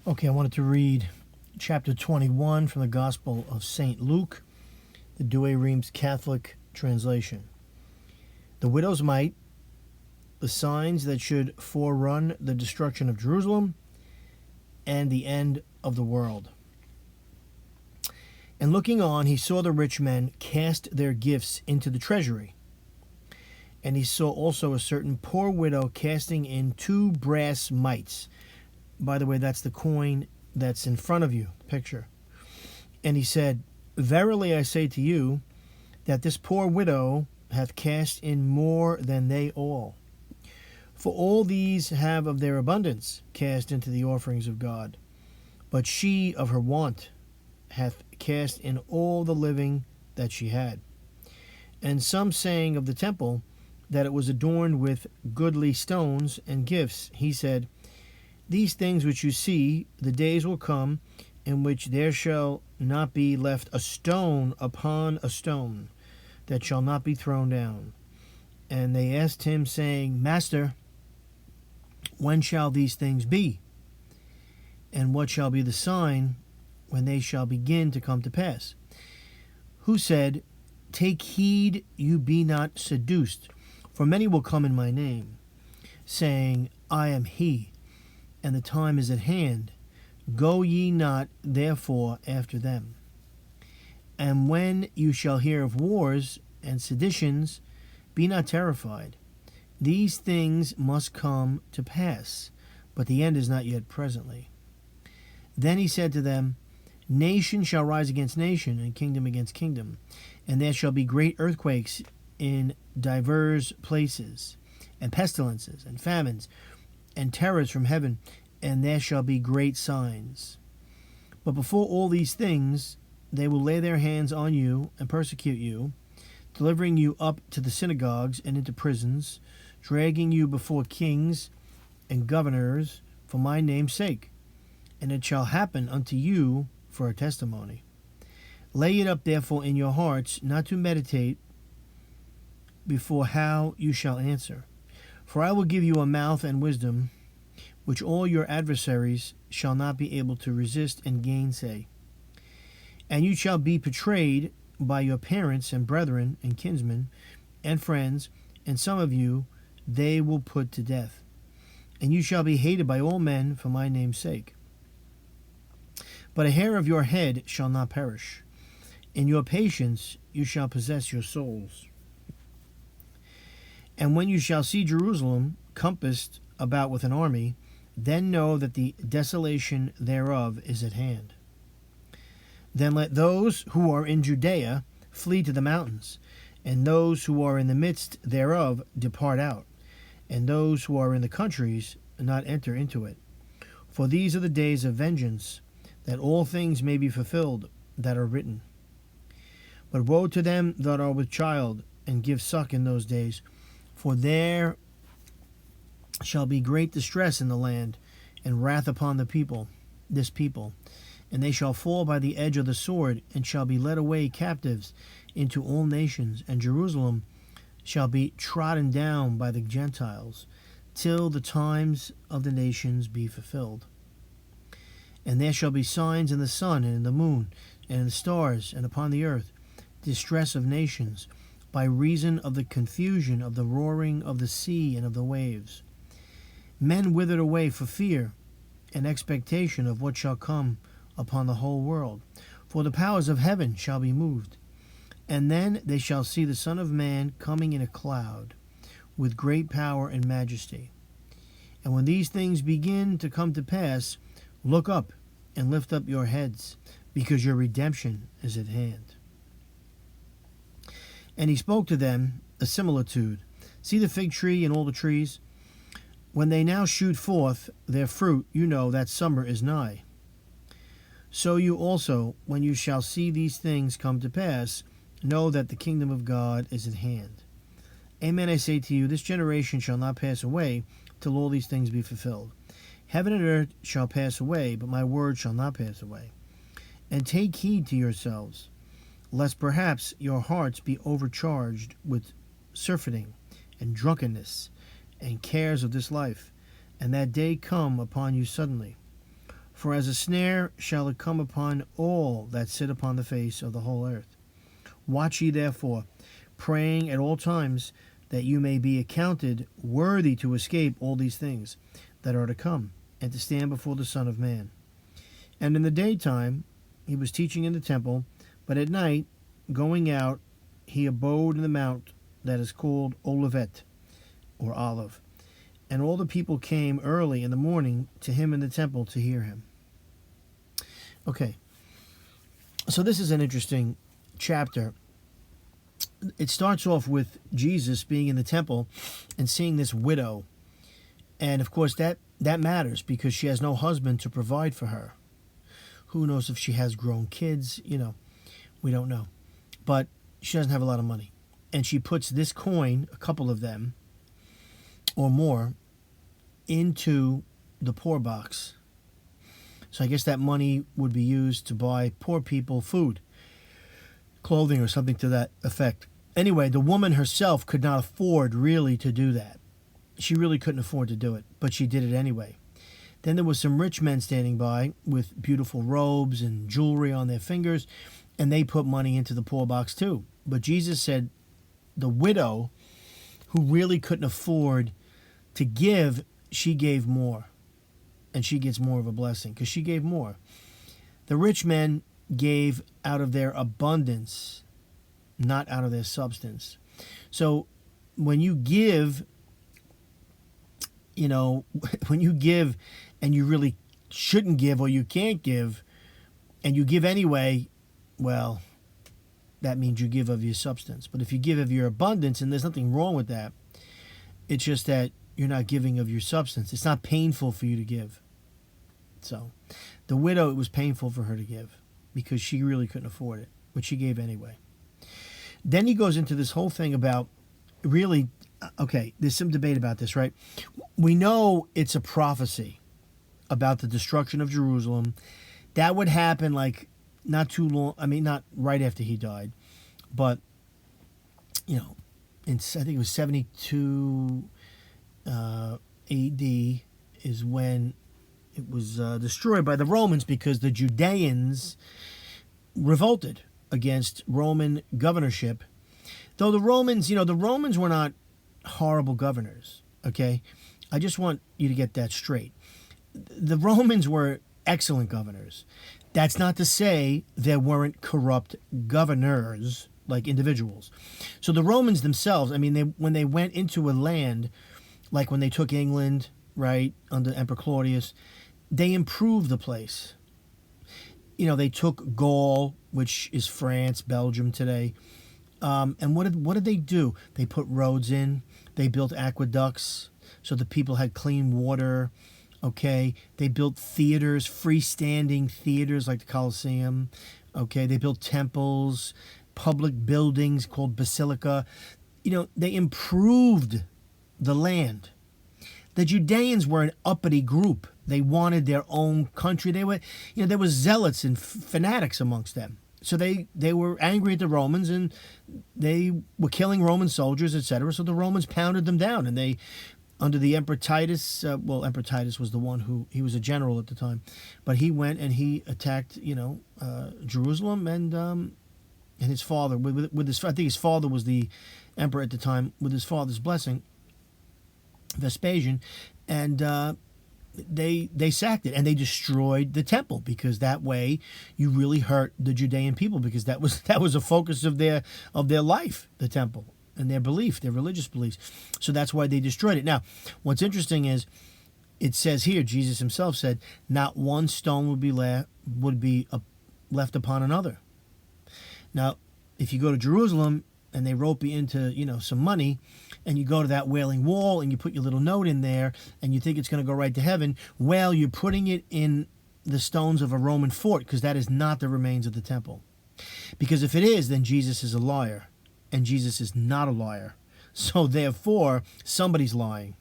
Okay, I wanted to read chapter 21 from the Gospel of St. Luke, the Douay Rheims Catholic translation. The widow's mite, the signs that should forerun the destruction of Jerusalem and the end of the world. And looking on, he saw the rich men cast their gifts into the treasury. And he saw also a certain poor widow casting in 2 brass mites. By the way, that's the coin that's in front of you, picture. And he said, Verily I say to you, that this poor widow hath cast in more than they all. For all these have of their abundance cast into the offerings of God. But she of her want hath cast in all the living that she had. And some saying of the temple, that it was adorned with goodly stones and gifts, he said, These things which you see, the days will come, in which there shall not be left a stone upon a stone, that shall not be thrown down. And they asked him, saying, Master, when shall these things be? And what shall be the sign when they shall begin to come to pass? Who said, Take heed you be not seduced, for many will come in my name, saying, I am he, and the time is at hand. Go ye not therefore after them. And when you shall hear of wars and seditions, be not terrified. These things must come to pass, but the end is not yet presently. Then he said to them, Nation shall rise against nation, and kingdom against kingdom, and there shall be great earthquakes in divers places, and pestilences, and famines, and terrors from heaven, and there shall be great signs. But before all these things, they will lay their hands on you and persecute you, delivering you up to the synagogues and into prisons, dragging you before kings and governors for my name's sake. And it shall happen unto you for a testimony. Lay it up therefore in your hearts, not to meditate before how you shall answer. For I will give you a mouth and wisdom, which all your adversaries shall not be able to resist and gainsay. And you shall be betrayed by your parents and brethren and kinsmen and friends, and some of you they will put to death. And you shall be hated by all men for my name's sake. But a hair of your head shall not perish. In your patience you shall possess your souls. And when you shall see Jerusalem compassed about with an army, then know that the desolation thereof is at hand. Then let those who are in Judea flee to the mountains, and those who are in the midst thereof depart out, and those who are in the countries not enter into it. For these are the days of vengeance, that all things may be fulfilled that are written. But woe to them that are with child, and give suck in those days, for there shall be great distress in the land, and wrath upon this people, and they shall fall by the edge of the sword, and shall be led away captives into all nations, and Jerusalem shall be trodden down by the Gentiles, till the times of the nations be fulfilled. And there shall be signs in the sun, and in the moon, and in the stars, and upon the earth, distress of nations, by reason of the confusion of the roaring of the sea and of the waves. Men withered away for fear and expectation of what shall come upon the whole world. For the powers of heaven shall be moved. And then they shall see the Son of Man coming in a cloud, with great power and majesty. And when these things begin to come to pass, look up and lift up your heads, because your redemption is at hand. And he spoke to them a similitude. See the fig tree and all the trees? When they now shoot forth their fruit, you know that summer is nigh. So you also, when you shall see these things come to pass, know that the kingdom of God is at hand. Amen, I say to you, this generation shall not pass away till all these things be fulfilled. Heaven and earth shall pass away, but my word shall not pass away. And take heed to yourselves, lest perhaps your hearts be overcharged with surfeiting and drunkenness and cares of this life, and that day come upon you suddenly. For as a snare shall it come upon all that sit upon the face of the whole earth. Watch ye therefore, praying at all times, that you may be accounted worthy to escape all these things that are to come, and to stand before the Son of Man. And in the daytime he was teaching in the temple, but at night, going out, he abode in the mount that is called Olivet, or Olive. And all the people came early in the morning to him in the temple to hear him. Okay, so this is an interesting chapter. It starts off with Jesus being in the temple and seeing this widow. And of course that matters because she has no husband to provide for her. Who knows if she has grown kids? We don't know. But she doesn't have a lot of money. And she puts this coin, a couple of them, or more, into the poor box. So I guess that money would be used to buy poor people food, clothing, or something to that effect. Anyway, the woman herself could not afford really to do that. She really couldn't afford to do it, but she did it anyway. Then there was some rich men standing by with beautiful robes and jewelry on their fingers, and they put money into the poor box too. But Jesus said the widow, who really couldn't afford to give, she gave more. And she gets more of a blessing because she gave more. The rich men gave out of their abundance, not out of their substance. So when you give, when you give and you really shouldn't give or you can't give, and you give anyway, well, that means you give of your substance. But if you give of your abundance, and there's nothing wrong with that, it's just that you're not giving of your substance. It's not painful for you to give. So the widow, it was painful for her to give because she really couldn't afford it, but she gave anyway. Then he goes into this whole thing about really, okay, there's some debate about this, right? We know it's a prophecy about the destruction of Jerusalem. That would happen like not too long, not right after he died, but, I think it was 72 AD is when it was destroyed by the Romans because the Judeans revolted against Roman governorship. Though the Romans were not horrible governors, okay? I just want you to get that straight. The Romans were excellent governors. That's not to say there weren't corrupt governors, like individuals. So the Romans themselves, when they went into a land, like when they took England, right, under Emperor Claudius, they improved the place. They took Gaul, which is France, Belgium today. And what did they do? They put roads in. They built aqueducts so the people had clean water. Okay, they built theaters, freestanding theaters like the Colosseum. Okay, they built temples, public buildings called basilica. They improved the land. The Judeans were an uppity group. They wanted their own country. They were, there was zealots and fanatics amongst them. So they were angry at the Romans and they were killing Roman soldiers, etc. So the Romans pounded them down, and they, under the Emperor Titus, Emperor Titus was the one he was a general at the time, but he went and he attacked, Jerusalem, and his father, with his, I think his father was the emperor at the time, with his father's blessing, Vespasian, and they sacked it and they destroyed the temple, because that way you really hurt the Judean people, because that was a focus of their life, the temple, and their belief, their religious beliefs. So that's why they destroyed it. Now, what's interesting is it says here, Jesus himself said, not one stone would be left upon another. Now, if you go to Jerusalem and they rope you into, some money, and you go to that Wailing Wall and you put your little note in there and you think it's going to go right to heaven, well, you're putting it in the stones of a Roman fort, because that is not the remains of the temple. Because if it is, then Jesus is a liar, and Jesus is not a liar. So therefore, somebody's lying.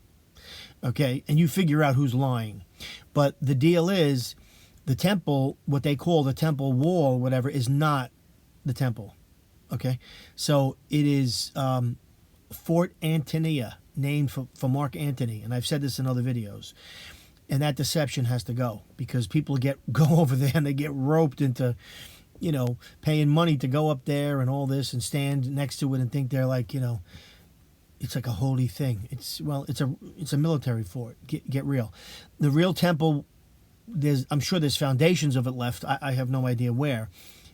Okay? And you figure out who's lying. But the deal is, the temple, what they call the temple wall, whatever, is not the temple. Okay? So it is Fort Antonia, named for Mark Antony. And I've said this in other videos. And that deception has to go, because people go over there and they get roped into, paying money to go up there and all this and stand next to it and think they're like, it's like a holy thing. It's a military fort. Get real. The real temple, I'm sure there's foundations of it left. I have no idea where.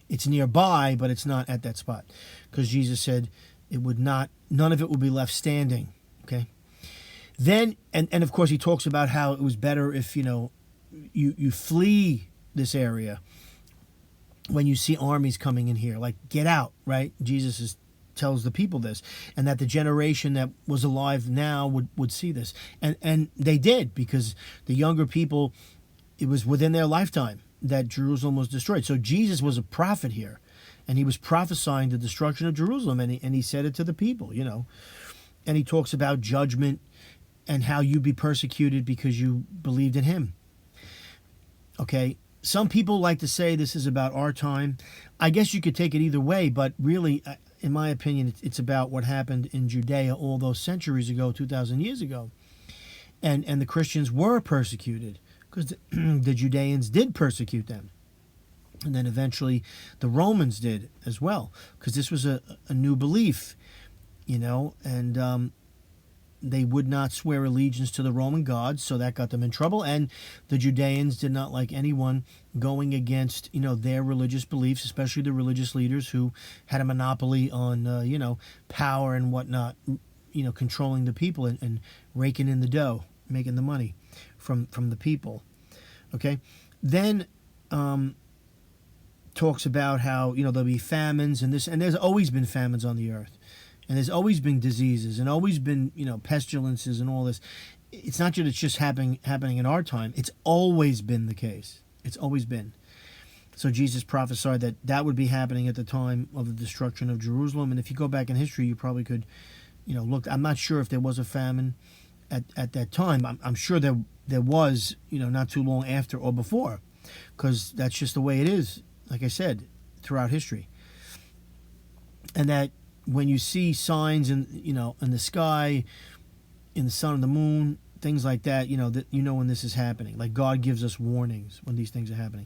It's nearby, but it's not at that spot, because Jesus said none of it will be left standing. Okay. Then, and of course, he talks about how it was better if, you flee this area when you see armies coming in here. Like, get out, right? Jesus tells the people this, and that the generation that was alive now would see this. And they did, because the younger people, it was within their lifetime that Jerusalem was destroyed. So Jesus was a prophet here, and he was prophesying the destruction of Jerusalem, and he said it to the people, And he talks about judgment and how you be persecuted because you believed in him. Okay, some people like to say this is about our time. I guess you could take it either way, but really, in my opinion, it's about what happened in Judea all those centuries ago, 2,000 years ago. And the Christians were persecuted, because the Judeans did persecute them. And then eventually the Romans did as well, because this was a new belief, and they would not swear allegiance to the Roman gods, so that got them in trouble. And the Judeans did not like anyone going against, their religious beliefs, especially the religious leaders who had a monopoly on, power and whatnot, controlling the people and raking in the dough, making the money from the people. Okay. Then talks about how, there'll be famines and there's always been famines on the earth. And there's always been diseases and always been, pestilences and all this. It's not that it's just happening in our time. It's always been the case. It's always been. So Jesus prophesied that would be happening at the time of the destruction of Jerusalem. And if you go back in history, you probably could, look. I'm not sure if there was a famine at that time. I'm sure there was, not too long after or before, because that's just the way it is, like I said, throughout history. And that when you see signs in the sky, in the sun and the moon, things like that, that when this is happening. Like, God gives us warnings when these things are happening.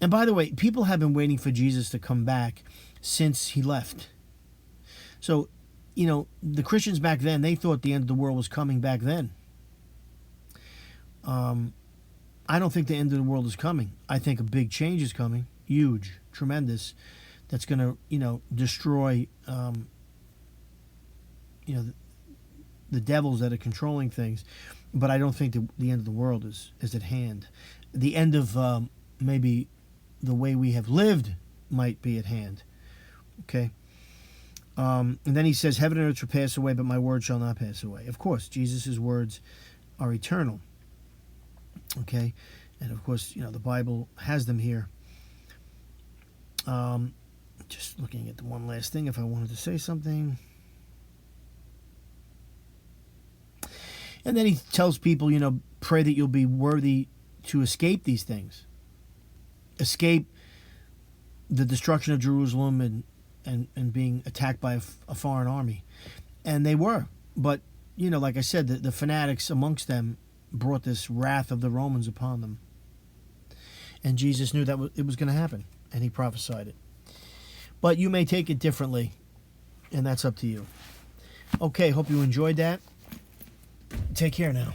And by the way, people have been waiting for Jesus to come back since he left. So, the Christians back then, they thought the end of the world was coming back then. I don't think the end of the world is coming. I think a big change is coming. Huge, tremendous. That's going to, destroy, the devils that are controlling things. But I don't think the end of the world is at hand. The end of maybe the way we have lived might be at hand. Okay. And then he says, heaven and earth shall pass away, but my word shall not pass away. Of course, Jesus' words are eternal. Okay. And of course, the Bible has them here. Just looking at the one last thing, if I wanted to say something. And then he tells people, pray that you'll be worthy to escape these things. Escape the destruction of Jerusalem and being attacked by a foreign army. And they were. But, like I said, the fanatics amongst them brought this wrath of the Romans upon them. And Jesus knew that it was going to happen, and he prophesied it. But you may take it differently, and that's up to you. Okay, hope you enjoyed that. Take care now.